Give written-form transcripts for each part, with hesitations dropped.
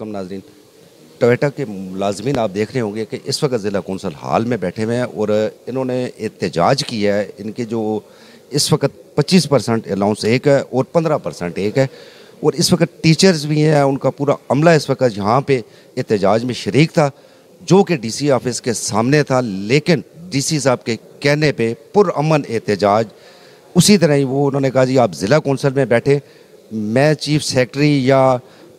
वालेकुम नाज़रीन। टोयोटा के मुलाजमीन आप देख रहे होंगे कि इस वक्त ज़िला कौंसल हाल में बैठे हुए हैं और इन्होंने एहतजाज किया है। इनके जो इस वक्त 25% अलाउंस एक है और 15% एक है, और इस वक्त टीचर्स भी हैं, उनका पूरा अमला इस वक्त यहाँ पे एहतजाज में शरीक था, जो कि डीसी ऑफिस के सामने था। लेकिन डीसी साहब के कहने पे पुरअमन एहतजाज, उसी तरह ही वो उन्होंने कहा जी आप ज़िला कौंसल में बैठे, मैं चीफ सेक्रेटरी या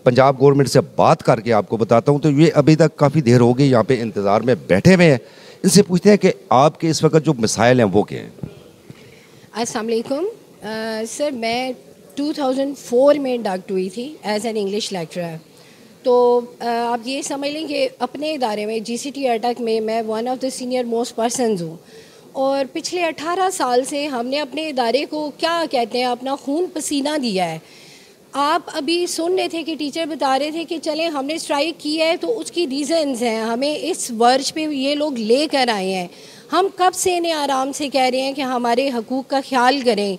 पंजाब गवर्नमेंट से बात करके आपको बताता हूँ। तो ये अभी तक काफ़ी देर हो गई यहाँ पे इंतज़ार में बैठे हुए हैं। इनसे पूछते हैं कि आपके इस वक्त जो मसाइल हैं वो क्या हैं। अस्सलाम वालेकुम सर, मैं 2004 में इंडक्ट हुई थी एज एन इंग्लिश लेक्चरर। तो आप ये समझ लें कि अपने इदारे में जीसीटी अटक में मैं one of the senior most persons हूँ, और पिछले 18 साल से हमने अपने इदारे को क्या कहते हैं अपना खून पसीना दिया है। आप अभी सुन रहे थे कि टीचर बता रहे थे कि चलें हमने स्ट्राइक की है तो उसकी रीज़न्स हैं, हमें इस वर्ष पे ये लोग लेकर आए हैं। हम कब से इन्हें आराम से कह रहे हैं कि हमारे हकूक़ का ख्याल करें,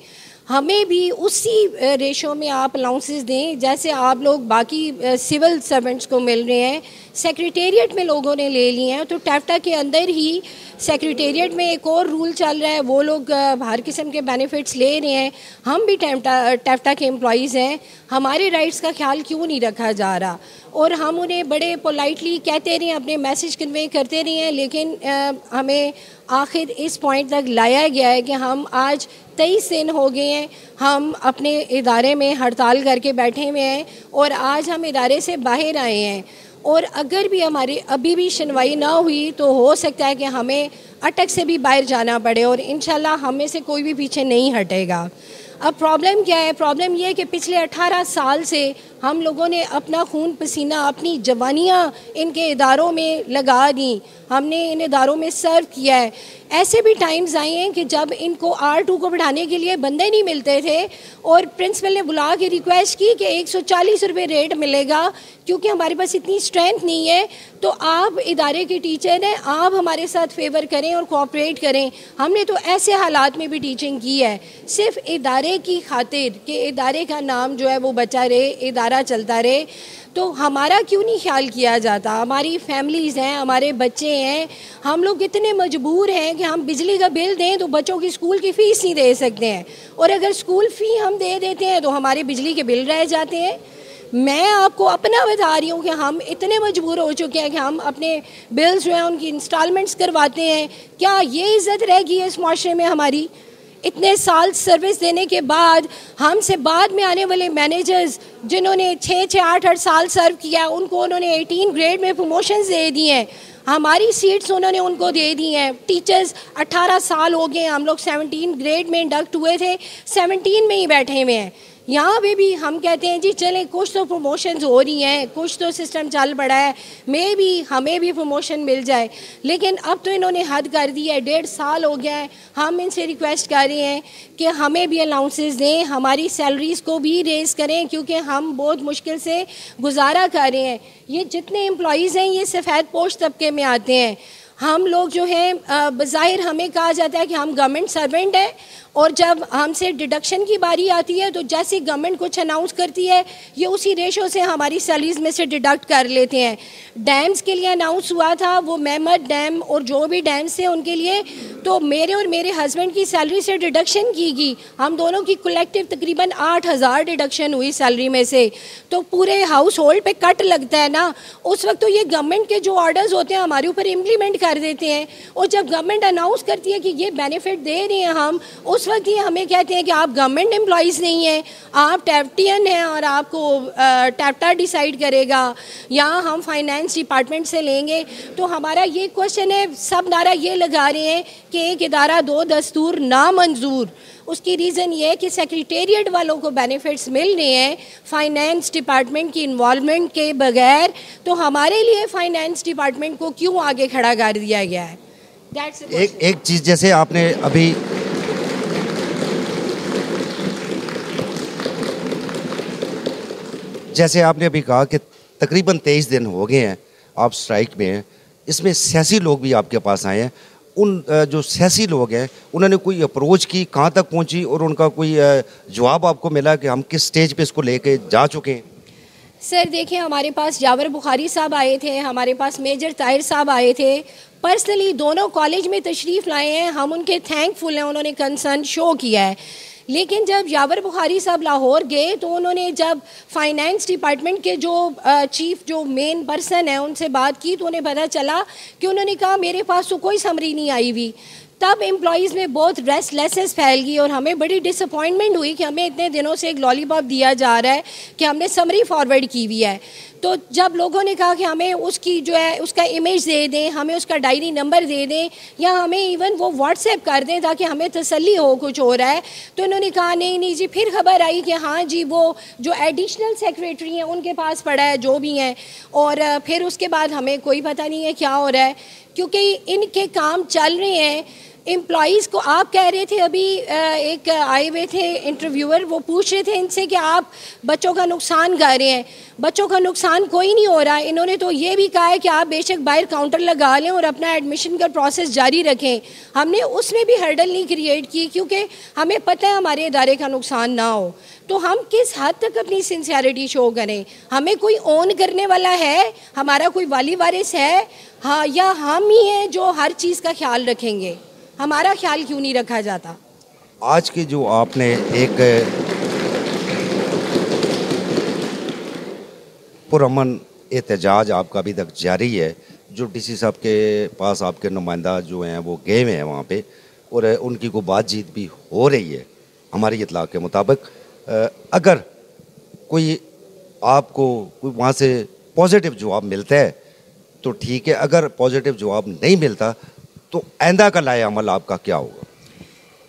हमें भी उसी रेशो में आप अलाउंसेस दें जैसे आप लोग बाकी सिविल सर्वेंट्स को मिल रहे हैं। सेक्रेटेरिएट में लोगों ने ले लिए हैं, तो टैफ्टा के अंदर ही सेक्रेटेरिएट में एक और रूल चल रहा है, वो लोग हर किस्म के बेनिफिट्स ले रहे हैं। हम भी टैफ्टा के एम्प्लॉइज़ हैं, हमारे राइट्स का ख्याल क्यों नहीं रखा जा रहा? और हम उन्हें बड़े पोलाइटली कहते रहे हैं, अपने मैसेज कन्वे करते रहे हैं, लेकिन हमें आखिर इस पॉइंट तक लाया गया है कि हम आज 23 दिन हो गए हैं हम अपने इदारे में हड़ताल करके बैठे हुए हैं, और आज हम इदारे से बाहर आए हैं। और अगर भी हमारी अभी भी सुनवाई ना हुई तो हो सकता है कि हमें अटक से भी बाहर जाना पड़े, और इंशाल्लाह हम में से कोई भी पीछे नहीं हटेगा। अब प्रॉब्लम क्या है? प्रॉब्लम यह है कि पिछले 18 साल से हम लोगों ने अपना खून पसीना, अपनी जवानियाँ इनके इदारों में लगा दी, हमने इन इदारों में सर्व किया है। ऐसे भी टाइम्स आए हैं कि जब इनको R2 को बढ़ाने के लिए बंदे नहीं मिलते थे, और प्रिंसिपल ने बुला के रिक्वेस्ट की कि 140 रुपये रेट मिलेगा क्योंकि हमारे पास इतनी स्ट्रेंथ नहीं है, तो आप इदारे के टीचर हैं, आप हमारे साथ फेवर करें और कोऑपरेट करें। हमने तो ऐसे हालात में भी टीचिंग की है सिर्फ इदारे की खातिर कि इदारे का नाम जो है वो बचा रहे, इदारा चलता रहे। तो हमारा क्यों नहीं ख्याल किया जाता? हमारी फैमिलीज़ हैं, हमारे बच्चे हैं, हम लोग इतने मजबूर हैं कि हम बिजली का बिल दें तो बच्चों की स्कूल की फ़ीस नहीं दे सकते हैं, और अगर स्कूल फ़ी हम दे देते हैं तो हमारे बिजली के बिल रह जाते हैं। मैं आपको अपना बता रही हूँ कि हम इतने मजबूर हो चुके हैं कि हम अपने बिल्स जो हैं उनकी इंस्टॉलमेंट्स करवाते हैं। क्या ये इज़्ज़त रहेगी इस माशरे में हमारी? इतने साल सर्विस देने के बाद हमसे बाद में आने वाले मैनेजर्स जिन्होंने 6-6, 8-8 साल सर्व किया, उनको उन्होंने 18 ग्रेड में प्रमोशंस दे दी हैं, हमारी सीट्स उन्होंने उनको दे दी हैं। टीचर्स 18 साल हो गए, हम लोग 17 ग्रेड में इंडक्ट हुए थे, 17 में ही बैठे हुए हैं। यहाँ पे भी हम कहते हैं जी चलें कुछ तो प्रमोशंस हो रही हैं, कुछ तो सिस्टम चल पड़ा है, मे भी हमें भी प्रमोशन मिल जाए, लेकिन अब तो इन्होंने हद कर दी है। 1.5 साल हो गया है, हम इनसे रिक्वेस्ट कर रहे हैं कि हमें भी अलाउंसेस दें, हमारी सैलरीज़ को भी रेज़ करें, क्योंकि हम बहुत मुश्किल से गुजारा कर रहे हैं। ये जितने एम्प्लॉइज़ हैं ये सफ़ेद पोश तबके में आते हैं। हम लोग जो हैं बज़ाहिर हमें कहा जाता है कि हम गवर्नमेंट सर्वेंट हैं, और जब हमसे डिडक्शन की बारी आती है तो जैसे गवर्नमेंट कुछ अनाउंस करती है ये उसी रेशो से हमारी सैलरीज में से डिडक्ट कर लेते हैं। डैम्स के लिए अनाउंस हुआ था, वो मेमत डैम और जो भी डैम्स थे उनके लिए, तो मेरे और मेरे हस्बैंड की सैलरी से डिडक्शन की गई। हम दोनों की कलेक्टिव तकरीबन 8,000 डिडक्शन हुई सैलरी में से। तो पूरे हाउस होल्ड पे कट लगता है ना, उस वक्त तो ये गवर्नमेंट के जो ऑर्डर्स होते हैं हमारे ऊपर इम्प्लीमेंट कर देते हैं, और जब गवर्नमेंट अनाउंस करती है कि ये बेनिफिट दे रहे हैं हम, उस वक्त ये हमें कहते हैं कि आप गवर्नमेंट एम्प्लॉइज़ नहीं हैं, आप टैफ्टियन हैं और आपको टैफ्टा डिसाइड करेगा, या हम फाइनेंस डिपार्टमेंट से लेंगे। तो हमारा ये क्वेश्चन है, सब नारा ये लगा रहे हैं कि एक इदारा दो दस्तूर ना मंजूर। उसकी रीज़न ये है कि सेक्रेटेरिएट वालों को बेनिफिट्स मिल रहे हैं फाइनेंस डिपार्टमेंट की इन्वॉल्वमेंट के बगैर, तो हमारे लिए फाइनेंस डिपार्टमेंट को क्यों आगे खड़ा कर दिया गया है? एक चीज़ जैसे आपने अभी कहा कि तकरीबन 23 दिन हो गए हैं आप स्ट्राइक में हैं, इसमें सियासी लोग भी आपके पास आए हैं। उन जो सियासी लोग हैं उन्होंने कोई अप्रोच की, कहाँ तक पहुँची, और उनका कोई जवाब आपको मिला कि हम किस स्टेज पे इसको लेके जा चुके हैं? सर देखिए, हमारे पास जावर बुखारी साहब आए थे, हमारे पास मेजर ताहिर साहब आए थे, पर्सनली दोनों कॉलेज में तशरीफ़ लाए हैं, हम उनके थैंकफुल हैं, उन्होंने कंसर्न शो किया है। लेकिन जब जावर बुखारी साहब लाहौर गए तो उन्होंने जब फाइनेंस डिपार्टमेंट के जो चीफ जो मेन पर्सन है उनसे बात की तो उन्हें पता चला कि उन्होंने कहा मेरे पास तो कोई समरी नहीं आई हुई। तब एम्प्लॉयज़ में बहुत रेस्टलेसनेस फैल गई और हमें बड़ी डिसअपॉइंटमेंट हुई कि हमें इतने दिनों से एक लॉलीपॉप दिया जा रहा है कि हमने समरी फॉरवर्ड की हुई है। तो जब लोगों ने कहा कि हमें उसकी जो है उसका इमेज दे दें, हमें उसका डायरी नंबर दे दें या हमें इवन वो व्हाट्सएप कर दें ताकि हमें तसल्ली हो कुछ हो रहा है, तो इन्होंने कहा नहीं नहीं जी। फिर खबर आई कि हाँ जी वो जो एडिशनल सेक्रेटरी हैं उनके पास पड़ा है जो भी हैं, और फिर उसके बाद हमें कोई पता नहीं है क्या हो रहा है, क्योंकि इनके काम चल रहे हैं। एम्प्लॉयज़ को आप कह रहे थे अभी एक आए हुए थे इंटरव्यूअर, वो पूछ रहे थे इनसे कि आप बच्चों का नुकसान कर रहे हैं। बच्चों का नुकसान कोई नहीं हो रहा है। इन्होंने तो ये भी कहा है कि आप बेशक बाहर काउंटर लगा लें और अपना एडमिशन का प्रोसेस जारी रखें। हमने उसमें भी हर्डल नहीं क्रिएट की क्योंकि हमें पता है हमारे इदारे का नुकसान ना हो। तो हम किस हद तक अपनी सिंसियरिटी शो करें? हमें कोई ओन करने वाला है, हमारा कोई वाली वारिस है, हाँ, या हम ही हैं जो हर चीज़ का ख्याल रखेंगे? हमारा ख्याल क्यों नहीं रखा जाता? आज की जो आपने एक पुरअमन एहतजाज आपका अभी तक जारी है, जो डीसी साहब के पास आपके नुमाइंदा जो हैं वो गए हुए हैं वहाँ पे और उनकी कोई बातचीत भी हो रही है। हमारी इत्तला के मुताबिक अगर कोई आपको कोई वहाँ से पॉजिटिव जवाब मिलता है तो ठीक है, अगर पॉजिटिव जवाब नहीं मिलता तो आइंदा का लाए अमल आपका क्या होगा?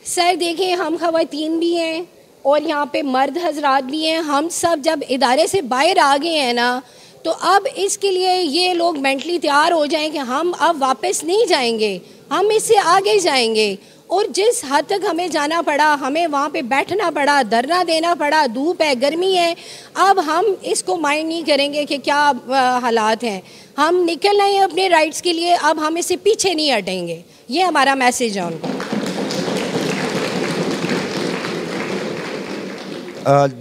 सर देखिए, हम ख़वातीन भी हैं और यहाँ पे मर्द हजरात भी हैं। हम सब जब इदारे से बाहर आ गए हैं ना, तो अब इसके लिए ये लोग मेंटली तैयार हो जाएं कि हम अब वापस नहीं जाएंगे, हम इससे आगे जाएंगे। और जिस हद तक हमें जाना पड़ा, हमें वहाँ पे बैठना पड़ा, धरना देना पड़ा, धूप है, गर्मी है, अब हम इसको माइंड नहीं करेंगे कि क्या हालात हैं। हम निकल आए हैं अपने राइट्स के लिए, अब हम इससे पीछे नहीं हटेंगे। ये हमारा मैसेज है उनको।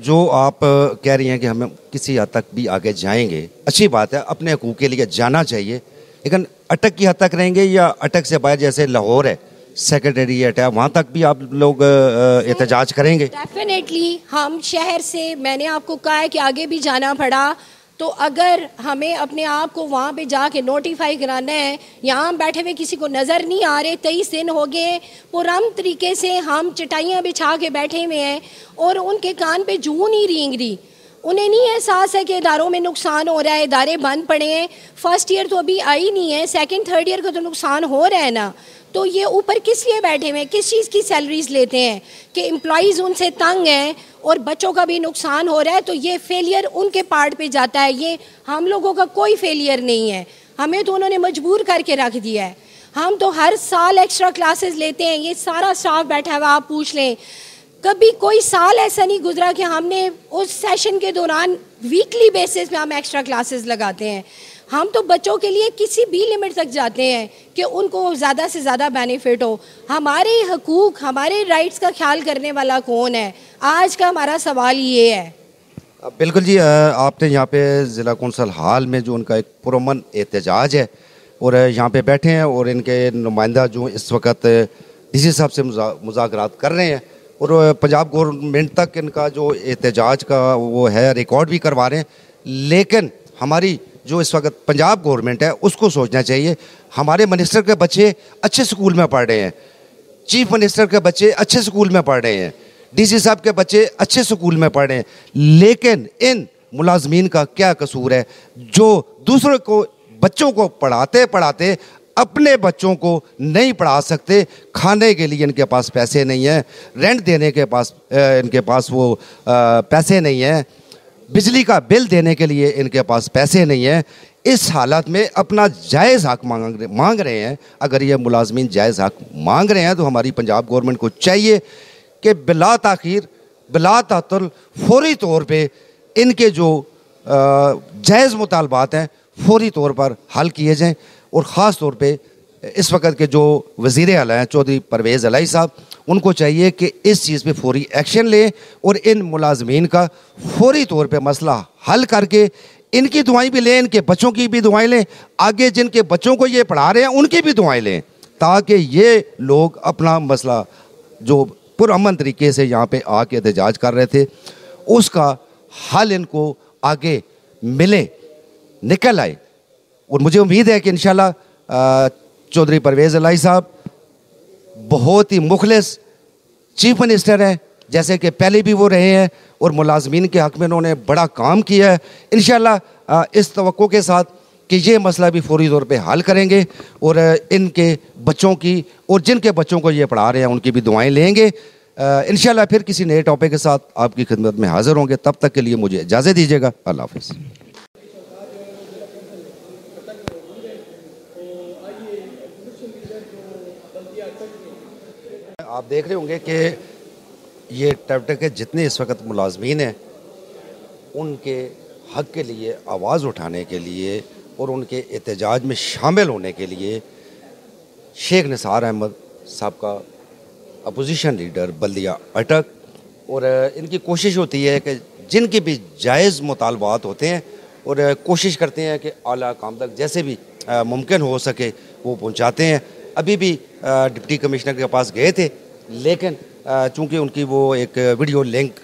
जो आप कह रही हैं कि हम किसी हद तक भी आगे जाएंगे, अच्छी बात है, अपने हकूक़ के लिए जाना चाहिए, लेकिन अटक की हद तक रहेंगे या अटक से बाहर जैसे लाहौर है, सेक्रेटेरिएट है, वहाँ तक भी आप लोग एहतजाज करेंगे? डेफिनेटली हम शहर से, मैंने आपको कहा है कि आगे भी जाना पड़ा तो अगर हमें अपने आप को वहाँ पे जाके नोटिफाई कराना है, यहाँ हम बैठे हुए किसी को नज़र नहीं आ रहे, 23 दिन हो गए, पुरम तरीके से हम चटाइयाँ बिछा के बैठे हुए हैं और उनके कान पे जूं नहीं रेंग रही। उन्हें नहीं एहसास है कि इदारों में नुकसान हो रहा है, इदारे बंद पड़े हैं। फर्स्ट ईयर तो अभी आई नहीं है, सेकंड थर्ड ईयर का तो नुकसान हो रहा है ना। तो ये ऊपर किस लिए बैठे हुए हैं? किस चीज़ की सैलरीज लेते हैं कि एम्प्लॉयज़ उनसे तंग हैं और बच्चों का भी नुकसान हो रहा है, तो ये फेलियर उनके पार्ट पे जाता है। ये हम लोगों का कोई फेलियर नहीं है, हमें तो उन्होंने मजबूर करके रख दिया है। हम तो हर साल एक्स्ट्रा क्लासेस लेते हैं, ये सारा स्टाफ बैठा हुआ, आप पूछ लें, कभी कोई साल ऐसा नहीं गुजरा कि हमने उस सेशन के दौरान वीकली बेसिस पे हम एक्स्ट्रा क्लासेस लगाते हैं। हम तो बच्चों के लिए किसी भी लिमिट तक जाते हैं कि उनको ज़्यादा से ज़्यादा बेनिफिट हो। हमारे हकूक़, हमारे राइट्स का ख्याल करने वाला कौन है? आज का हमारा सवाल ये है। बिल्कुल जी, आपने यहाँ पे ज़िला कौंसल हाल में जो उनका एक पुरअमन एहतजाज है और यहाँ पे बैठे हैं और इनके नुमाइंदा जो इस वक्त डीसी साहब से मुज़ाकरात कर रहे हैं और पंजाब गवर्नमेंट तक इनका जो एहतजाज का वो है रिकॉर्ड भी करवा रहे हैं। लेकिन हमारी जो इस वक्त पंजाब गवर्नमेंट है उसको सोचना चाहिए, हमारे मिनिस्टर के बच्चे अच्छे स्कूल में पढ़ रहे हैं, चीफ मिनिस्टर के बच्चे अच्छे स्कूल में पढ़ रहे हैं, डीसी साहब के बच्चे अच्छे स्कूल में पढ़ रहे हैं, लेकिन इन मुलाजमीन का क्या कसूर है जो दूसरों को बच्चों को पढ़ाते पढ़ाते अपने बच्चों को नहीं पढ़ा सकते? खाने के लिए इनके पास पैसे नहीं हैं, रेंट देने के पास इनके पास वो पैसे नहीं हैं, बिजली का बिल देने के लिए इनके पास पैसे नहीं हैं। इस हालत में अपना जायज़ हक़ मांग रहे हैं। अगर ये मुलाजमीन जायज़ हक़ मांग रहे हैं तो हमारी पंजाब गवर्नमेंट को चाहिए कि बिला ताख़ीर, बिला तातुल फौरी तौर पे इनके जो जायज़ मुतालबात हैं फौरी तौर पर हल किए जाएँ। और ख़ास तौर पे इस वक्त के जो वज़ीर आला हैं चौधरी परवेज़ इलाही साहब, उनको चाहिए कि इस चीज़ पे फौरी एक्शन लें और इन मुलाजमीन का फौरी तौर पे मसला हल करके इनकी दुआएं भी लें, इनके बच्चों की भी दुआएं लें, आगे जिनके बच्चों को ये पढ़ा रहे हैं उनकी भी दुआएं लें, ताकि ये लोग अपना मसला जो पुरअमन तरीके से यहाँ पे आके एहतजाज कर रहे थे उसका हल इनको आगे मिले, निकल आए। और मुझे उम्मीद है कि इंशाल्लाह चौधरी परवेज़ इलाही साहब बहुत ही मुखलिस चीफ मिनिस्टर हैं, जैसे कि पहले भी वो रहे हैं, और मुलाजमीन के हक़ में उन्होंने बड़ा काम किया है। इंशाल्लाह इस तवक्को के साथ कि ये मसला भी फौरी तौर पे हल करेंगे और इनके बच्चों की और जिनके बच्चों को ये पढ़ा रहे हैं उनकी भी दुआएं लेंगे। इंशाल्लाह फिर किसी नए टॉपिक के साथ आपकी खिदमत में हाज़िर होंगे। तब तक के लिए मुझे इजाज़त दीजिएगा। अल्लाह हाफ़िज़। आप देख रहे होंगे कि ये टैबटेक के जितने इस वक्त मुलाजमीन हैं उनके हक़ के लिए आवाज़ उठाने के लिए और उनके एहतजाज में शामिल होने के लिए शेख निसार अहमद साहब का अपोजिशन लीडर बल्दिया अटक, और इनकी कोशिश होती है कि जिनके भी जायज़ मुतालबात होते हैं और कोशिश करते हैं कि आला काम तक जैसे भी मुमकिन हो सके वो पहुंचाते हैं। अभी भी डिप्टी कमिश्नर के पास गए थे, लेकिन चूँकि उनकी वो एक वीडियो लिंक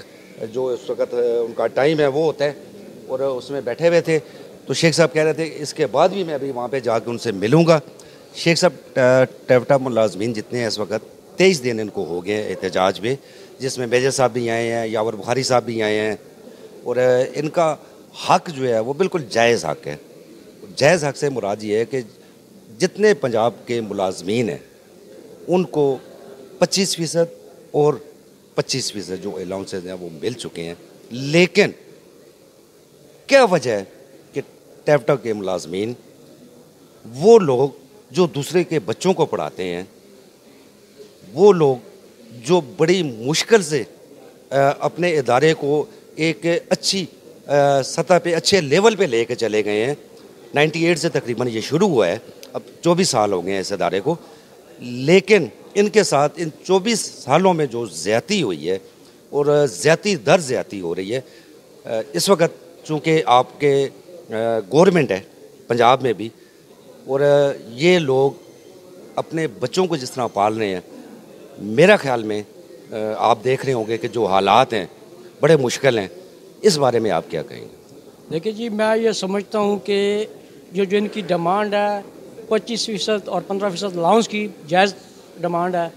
जो इस वक्त उनका टाइम है वो होता है और उसमें बैठे हुए थे, तो शेख साहब कह रहे थे इसके बाद भी मैं अभी वहाँ पे जाकर उनसे मिलूँगा। शेख साहब टेवटा मुलाजमीन जितने हैं इस वक्त 23 दिन इनको हो गए एहतजाज में, जिसमें मेजर साहब भी आए हैं, यावर बुखारी साहब भी आए हैं, और इनका हक़ जो है वो बिल्कुल जायज़ हक़ है। जायज़ हक़ से मुराद ये है कि जितने पंजाब के मुलाजमीन हैं उनको 25% और 25% जो अलाउंसेज हैं वो मिल चुके हैं, लेकिन क्या वजह है कि टैबटा के मुलाजमीन वो लोग जो दूसरे के बच्चों को पढ़ाते हैं, वो लोग जो बड़ी मुश्किल से अपने इदारे को एक अच्छी सतह पे अच्छे लेवल पे लेके चले गए हैं। 98 से तकरीबन ये शुरू हुआ है, अब 24 साल हो गए हैं इस इदारे को, लेकिन इनके साथ इन 24 सालों में जो ज़्यादती हुई है और ज़्यादती दर ज़्यादती हो रही है, इस वक्त चूँकि आपके गवर्नमेंट है पंजाब में भी, और ये लोग अपने बच्चों को जिस तरह पाल रहे हैं, मेरा ख्याल में आप देख रहे होंगे कि जो हालात हैं बड़े मुश्किल हैं। इस बारे में आप क्या कहेंगे? देखिए जी, मैं ये समझता हूँ कि जो इनकी डिमांड है 25% और 15% अलाउंस की जायज़ डिमांड है,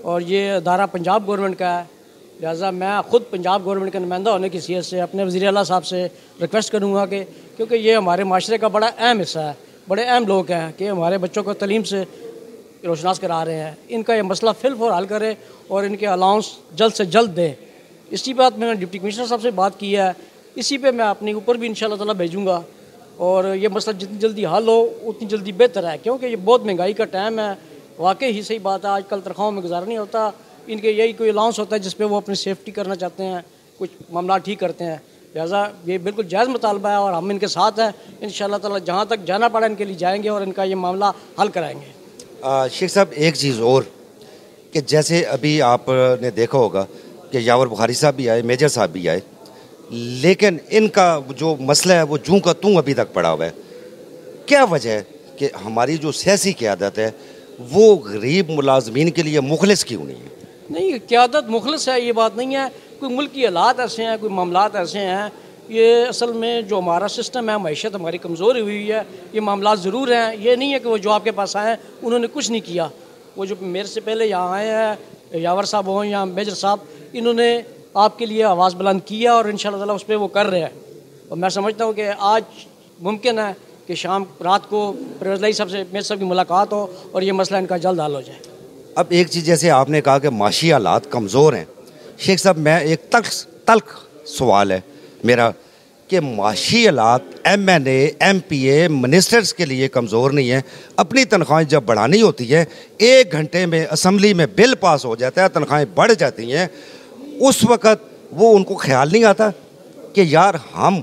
और ये अदारा पंजाब गवर्नमेंट का है, लिहाजा मैं ख़ुद पंजाब गवर्नमेंट का नुमाइंदा होने की हैसियत से अपने वज़ीर आला साहब से रिक्वेस्ट करूँगा कि क्योंकि ये हमारे माशरे का बड़ा अहम हिस्सा है, बड़े अहम लोग हैं कि हमारे बच्चों को तलीम से रोशनास करा रहे हैं, इनका ये मसला फिल फॉर हल करें और इनके अलाउंस जल्द से जल्द दें। इसी बात मैंने डिप्टी कमिश्नर साहब से बात की है, इसी पे मैं अपने ऊपर भी इंशाल्लाह ताला भेजूँगा, और ये मसला जितनी जल्दी हल हो उतनी जल्दी बेहतर है, क्योंकि ये बहुत महंगाई का टाइम है। वाकई ही सही बात है, आजकल तनख्वाहों में गुजारा नहीं होता, इनके यही कोई अलाउंस होता है जिस पे वो अपनी सेफ्टी करना चाहते हैं, कुछ मामला ठीक करते हैं। लिहाजा ये बिल्कुल जायज़ मुतालबा है और हम इनके साथ हैं। इंशाल्लाह ताला जहाँ तक जाना पड़ा इनके लिए जाएंगे और इनका ये मामला हल कराएंगे। शेख साहब एक चीज़ और कि जैसे अभी आपने देखा होगा कि यावर बुखारी साहब भी आए, मेजर साहब भी आए, लेकिन इनका जो मसला है वो जूं का तूं अभी तक पड़ा हुआ है। क्या वजह है कि हमारी जो सियासी क़यादत है वो गरीब मुलाजमीन के लिए मुखलिस क्यों नहीं है? नहीं, क़यादत मुखलिस है ये बात नहीं है, कोई मुल्क की हालात ऐसे हैं, कोई मामलात ऐसे हैं। ये असल में जो हमारा सिस्टम है, मैशत हमारी कमज़ोर हुई है, ये मामलात ज़रूर हैं। ये नहीं है कि वो जो आपके पास आए उन्होंने कुछ नहीं किया। वो जो मेरे से पहले यहाँ आए हैं, यावर साहब हों या मेजर साहब, इन्होंने आपके लिए आवाज़ बुलंद किया और इंशाल्लाह ताला उस पर वो कर रहे हैं। और मैं समझता हूँ कि आज मुमकिन है कि शाम रात को परवेज़ साहब से मेरे साहब की मुलाकात हो और ये मसला इनका जल्द हल हो जाए। अब एक चीज़, जैसे आपने कहा कि माशी हालात कमज़ोर हैं, शेख साहब मैं एक तल्ख सवाल है मेरा कि माशी हालात MNA MPA मिनिस्टर्स के लिए कमज़ोर नहीं है। अपनी तनख्वाहें जब बढ़ानी होती है, 1 घंटे में असम्बली में बिल पास हो जाता है, तनख्वाहें बढ़ जाती हैं, उस वक़्त वो उनको ख्याल नहीं आता कि यार हम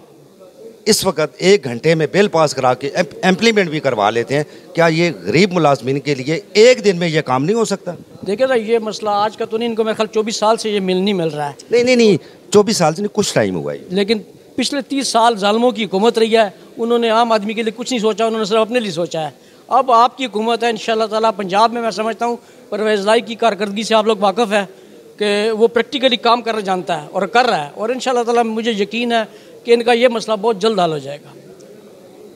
इस वक्त 1 घंटे में बिल पास करा के इम्प्लीमेंट भी करवा लेते हैं, क्या ये गरीब मुलाजमीन के लिए एक दिन में ये काम नहीं हो सकता? देखिए ना, ये मसला आज का तो नहीं, इनको मेरे ख्याल 24 साल से ये नहीं मिल रहा है। नहीं 24 साल से नहीं, कुछ टाइम हुआ है। लेकिन पिछले 30 साल जालिमों की हुकूमत रही है, उन्होंने आम आदमी के लिए कुछ नहीं सोचा, उन्होंने सिर्फ अपने लिए सोचा है। अब आपकी हुकूमत है इंशाअल्लाह ताला। पंजाब में मैं समझता हूँ परवेज़ लाई की कारकर्दगी से आप लोग वाकिफ़ है कि वो प्रैक्टिकली काम करना जानता है और कर रहा है, और इंशाअल्लाह ताला मुझे यकीन है कि इनका ये मसला बहुत जल्द हल हो जाएगा।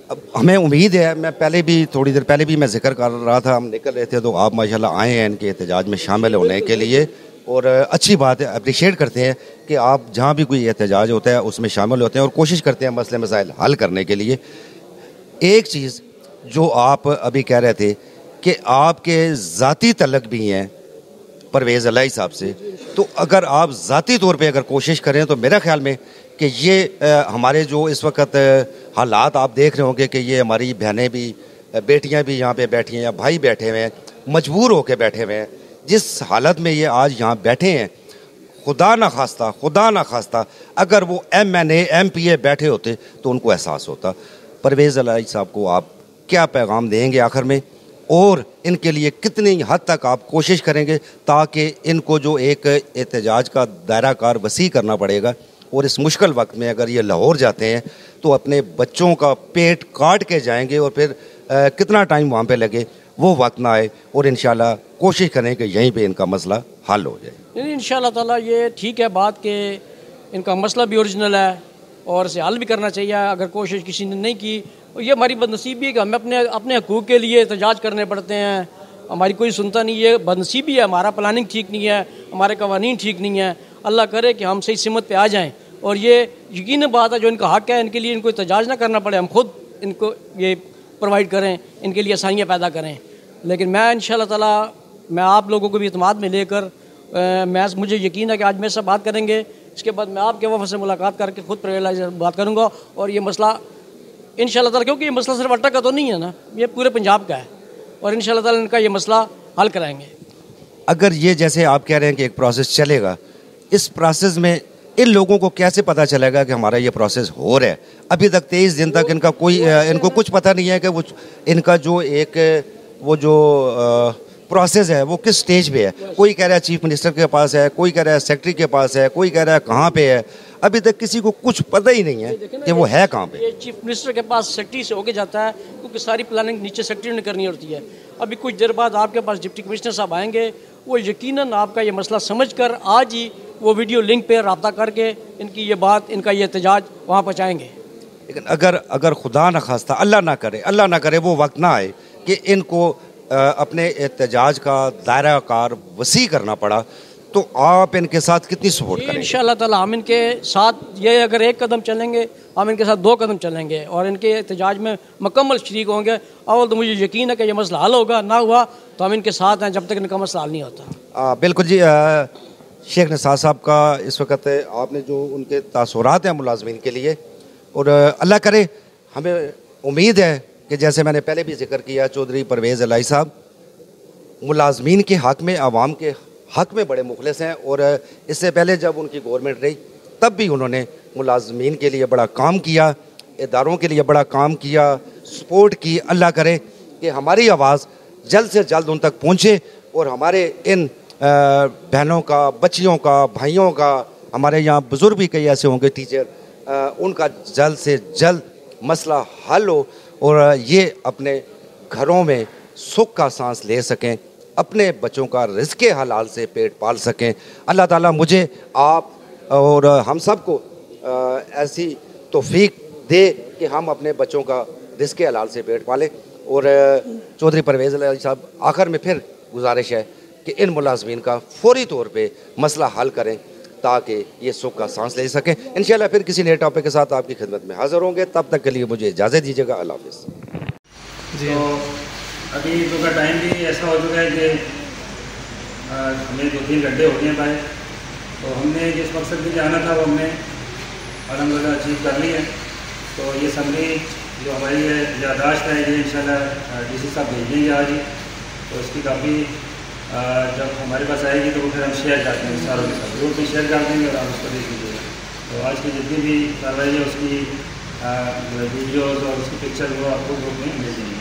अब हमें उम्मीद है, मैं पहले भी थोड़ी देर पहले भी मैं जिक्र कर रहा था, हम निकल रहे थे तो आप माशाल्लाह आए हैं इनके एहतजाज में शामिल होने के लिए, और अच्छी बात है, अप्रिशिएट करते हैं कि आप जहाँ भी कोई एहतजाज होता है उसमें शामिल होते हैं और कोशिश करते हैं मसले मसाइल हल करने के लिए। एक चीज़ जो आप अभी कह रहे थे कि आपके ज़ाती तल्लुक़ भी हैं परवेज़ इलाही साहब से, तो अगर आप ज़ाती तौर पे अगर कोशिश करें तो मेरा ख्याल में कि ये हमारे जो इस वक्त हालात आप देख रहे होंगे कि ये हमारी बहनें भी, बेटियां भी यहाँ पे बैठी हैं या भाई बैठे हुए हैं, मजबूर होकर बैठे हुए हैं, जिस हालत में ये आज यहाँ बैठे हैं, खुदा ना खास्ता अगर वो MNA MPA बैठे होते तो उनको एहसास होता। परवेज़ इलाही साहब को आप क्या पैगाम देंगे आखिर में, और इनके लिए कितनी हद तक आप कोशिश करेंगे ताकि इनको जो एक एहतजाज का दायरा कार वसी करना पड़ेगा, और इस मुश्किल वक्त में अगर ये लाहौर जाते हैं तो अपने बच्चों का पेट काट के जाएंगे और फिर कितना टाइम वहाँ पे लगे वो वक्त ना आए, और इंशाल्लाह कोशिश करें कि यहीं पे इनका मसला हल हो जाए। नहीं, इंशाअल्लाह ताला ये ठीक है बात कि इनका मसला भी ओरिजिनल है और इसे हल भी करना चाहिए। अगर कोशिश किसी ने नहीं की, ये हमारी बदनसीबी है कि हमें अपने हकूक़ के लिए एहतजाज करने पड़ते हैं, हमारी कोई सुनता नहीं। ये बदनसीबी है, हमारा प्लानिंग ठीक नहीं है, हमारे कवानीन ठीक नहीं है। अल्लाह करे कि हम सही सिमत पे आ जाएं, और ये यकीन बात है जो इनका हक़ है, इनके लिए इनको एहतजाज ना करना पड़े, हम खुद इनको ये प्रोवाइड करें, इनके लिए आसानियाँ पैदा करें। लेकिन मैं इंशाअल्लाह ताला, मैं आप लोगों को भी इत्मीनान में लेकर, मुझे यकीन है कि आज मेरे से बात करेंगे, इसके बाद मैं आपके वफ़द से मुलाकात करके खुद परवेज़ से बात करूँगा, और ये मसला इंशाअल्लाह ताला, क्योंकि ये मसला सिर्फ अट्टा का तो नहीं है ना, ये पूरे पंजाब का है, और इंशाअल्लाह ताला इनका ये मसला हल कराएंगे। अगर ये जैसे आप कह रहे हैं कि एक प्रोसेस चलेगा, इस प्रोसेस में इन लोगों को कैसे पता चलेगा कि हमारा ये प्रोसेस हो रहा है? अभी तक 23 दिन तक इनका कोई इनको कुछ पता नहीं है कि वो इनका जो एक वो जो प्रोसेस है वो किस स्टेज पे है। कोई कह रहा है चीफ मिनिस्टर के पास है, कोई कह रहा है सेक्रेटरी के पास है, कोई कह रहा है कहाँ पे है। अभी तक किसी को कुछ पता ही नहीं है कि वो है कहाँ पे। ये चीफ मिनिस्टर के पास सेक्रेटरी से होके जाता है, क्योंकि सारी प्लानिंग नीचे सेक्रेटरी ने करनी होती है। अभी कुछ देर बाद आपके पास डिप्टी कमिश्नर साहब आएंगे, वो यकीनन आपका ये मसला समझकर आज ही वो वीडियो लिंक पे रब्ता करके इनकी ये बात, इनका ये एहतजाज वहाँ पहुँचाएँगे। लेकिन अगर खुदा न खास्ता, अल्लाह ना करे वो वक्त ना आए कि इनको अपने एहतजाज का दायरा कार वसी करना पड़ा, तो आप इनके साथ कितनी सपोर्ट करेंगे? इंशाअल्लाह ताला हम इनके साथ, ये अगर एक कदम चलेंगे, हम इनके साथ 2 कदम चलेंगे और इनके एहतजाज में मुकम्मल शरीक होंगे। अव्वल तो मुझे यकीन है कि ये मसला हल होगा, ना हुआ तो हम इनके साथ हैं जब तक इनका मसला हल नहीं होता। बिल्कुल जी। शेख निसार साहब का इस वक्त आपने जो उनके तासुरात हैं मुलाजमीन के लिए, और अल्लाह करे, हमें उम्मीद है कि जैसे मैंने पहले भी जिक्र किया, चौधरी परवेज़ इलाही साहब मुलाजमीन के हक़ में, आवाम के हक़ में बड़े मुखलिस हैं, और इससे पहले जब उनकी गवर्नमेंट रही तब भी उन्होंने मुलाजमीन के लिए बड़ा काम किया, इदारों के लिए बड़ा काम किया, सपोर्ट की। अल्लाह करे कि हमारी आवाज़ जल्द से जल्द उन तक पहुँचे, और हमारे इन बहनों का, बच्चियों का, भाइयों का, हमारे यहाँ बुज़ुर्ग भी कई ऐसे होंगे टीचर, उनका जल्द से जल्द मसला हल हो और ये अपने घरों में सुख का सांस ले सकें, अपने बच्चों का रिज़्क़े हलाल से पेट पाल सकें। अल्लाह ताला मुझे, आप और हम सब को ऐसी तौफीक दे कि हम अपने बच्चों का रिज़्क़े हलाल से पेट पालें। और चौधरी परवेज़ इलाही साहब, आखिर में फिर गुजारिश है कि इन मुलाजमीन का फौरी तौर पे मसला हल करें ताकि ये सुख का सांस ले सकें। इंशाल्लाह फिर किसी नए टॉपिक के साथ आपकी खिदमत में हाज़िर होंगे, तब तक के लिए मुझे इजाज़त दीजिएगा। अल्लाह हाफ़िज़ जी। तो अभी तो का टाइम भी ऐसा हो चुका है कि हमें 2-3 घंटे हो गए हैं भाई, तो हमने जिस मकसद में जाना था वो हमने अलहम्दुलिल्लाह अचीव कर ली है। तो ये समरी जो हमारी यादाश्त है ये इंशाल्लाह डीसी साहब भेज देंगे आज ही, तो इसकी काफ़ी जब हमारे पास आएगी तो वो फिर हम शेयर करते हैं सारों के साथ, ग्रुप में शेयर कर देंगे और आप उसको देख लीजिएगा। तो आज की जितनी भी कार्रवाई है उसकी वीडियोज़ और उसकी पिक्चर वो आपको ग्रुप में भेजेंगे।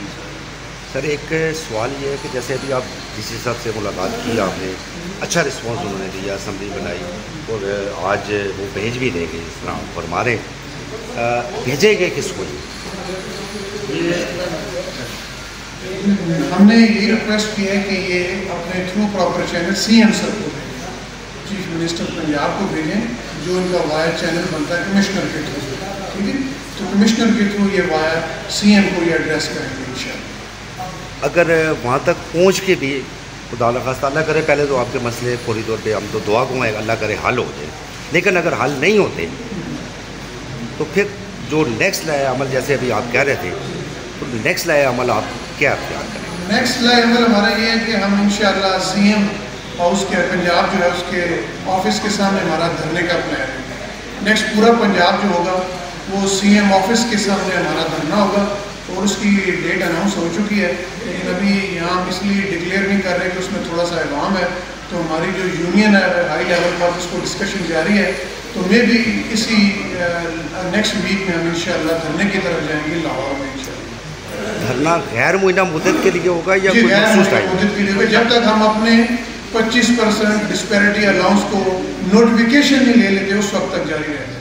सर एक सवाल ये है कि जैसे अभी आप डीसी साहब से मुलाकात की आपने, अच्छा रिस्पांस उन्होंने दिया, असम्बली बनाई और आज वो भेज भी देंगे इस तरह फरमा रहे हैं, भेजेंगे किसको? ये हमने ये रिक्वेस्ट किया है कि ये अपने through proper channel CM sir को भेजें, चीफ मिनिस्टर पंजाब को भेजें, जो इनका वाया चैनल बनता है कमिश्नर के थ्रू, ठीक है? तो कमिश्नर के थ्रू ये वाया सीएम को ये एड्रेस करेंगे इंशाल्लाह। अगर वहाँ तक पहुँच के भी खुदा न खास्ता अल्लाह करे, पहले तो आपके मसले फौरी तौर पे हम तो दुआ को अल्लाह करे हल हो जाए, लेकिन अगर हल नहीं होते तो फिर जो नेक्स्ट लाए अमल, जैसे अभी आप कह रहे थे, तो नेक्स्ट लाए अमल आप क्या अख्तियार करें? नेक्स्ट लाए अमल हमारा ये है कि हम इंशाल्लाह सीएम हाउस के पंजाब जो है उसके ऑफिस के सामने हमारा धरने का प्लान है। नेक्स्ट पूरा पंजाब जो होगा वो सीएम ऑफिस के सामने हमारा धरना होगा और उसकी डेट अनाउंस हो चुकी है, लेकिन अभी यहाँ इसलिए डिक्लेयर नहीं कर रहे कि उसमें थोड़ा सा अवाम है, तो हमारी जो यूनियन है हाई लेवल पर उसको डिस्कशन जारी है, तो मे भी इसी नेक्स्ट वीक में हम इंशाल्लाह धरने की तरफ जाएंगे लाहौर में इंशाल्लाह। धरना गैर मुआयना मुद्दत के लिए होगा या कोई गैर मखसूस टाइम? मुद्दत के लिए होगा, जब तक हम अपने 25% डिस्पैरिटी अलाउंस को नोटिफिकेशन नहीं ले लेते उस वक्त तक जारी रहेगा।